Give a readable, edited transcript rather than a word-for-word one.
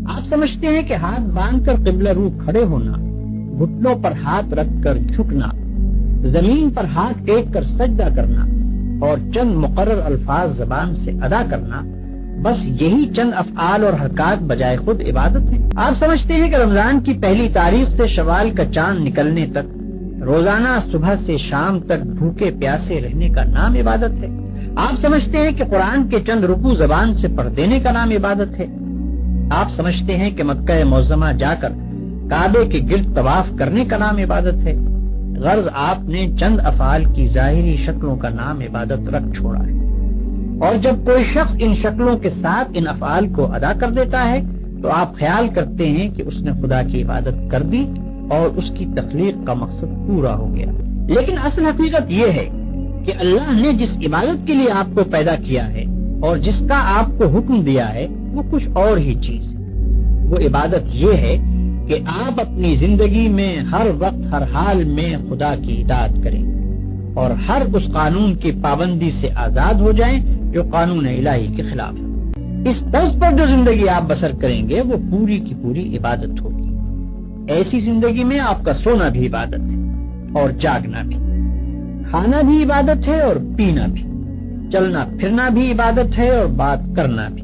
آپ سمجھتے ہیں کہ ہاتھ باندھ کر قبلہ رو کھڑے ہونا، گھٹنوں پر ہاتھ رکھ کر جھکنا، زمین پر ہاتھ ٹیک کر سجدہ کرنا اور چند مقرر الفاظ زبان سے ادا کرنا، بس یہی چند افعال اور حرکات بجائے خود عبادت ہے؟ آپ سمجھتے ہیں کہ رمضان کی پہلی تاریخ سے شوال کا چاند نکلنے تک روزانہ صبح سے شام تک بھوکے پیاسے رہنے کا نام عبادت ہے؟ آپ سمجھتے ہیں کہ قرآن کے چند رکوع زبان سے پڑھ دینے کا نام عبادت ہے؟ آپ سمجھتے ہیں کہ مکہ معظمہ جا کر کعبے کے گرد طواف کرنے کا نام عبادت ہے؟ غرض آپ نے چند افعال کی ظاہری شکلوں کا نام عبادت رکھ چھوڑا ہے، اور جب کوئی شخص ان شکلوں کے ساتھ ان افعال کو ادا کر دیتا ہے تو آپ خیال کرتے ہیں کہ اس نے خدا کی عبادت کر دی اور اس کی تخلیق کا مقصد پورا ہو گیا۔ لیکن اصل حقیقت یہ ہے کہ اللہ نے جس عبادت کے لیے آپ کو پیدا کیا ہے اور جس کا آپ کو حکم دیا ہے وہ کچھ اور ہی چیز ہے۔ وہ عبادت یہ ہے کہ آپ اپنی زندگی میں ہر وقت ہر حال میں خدا کی اطاعت کریں اور ہر اس قانون کی پابندی سے آزاد ہو جائیں جو قانون الہی کے خلاف ہے۔ اس طرز پر جو زندگی آپ بسر کریں گے وہ پوری کی پوری عبادت ہوگی۔ ایسی زندگی میں آپ کا سونا بھی عبادت ہے اور جاگنا بھی، کھانا بھی عبادت ہے اور پینا بھی، چلنا پھرنا بھی عبادت ہے اور بات کرنا بھی۔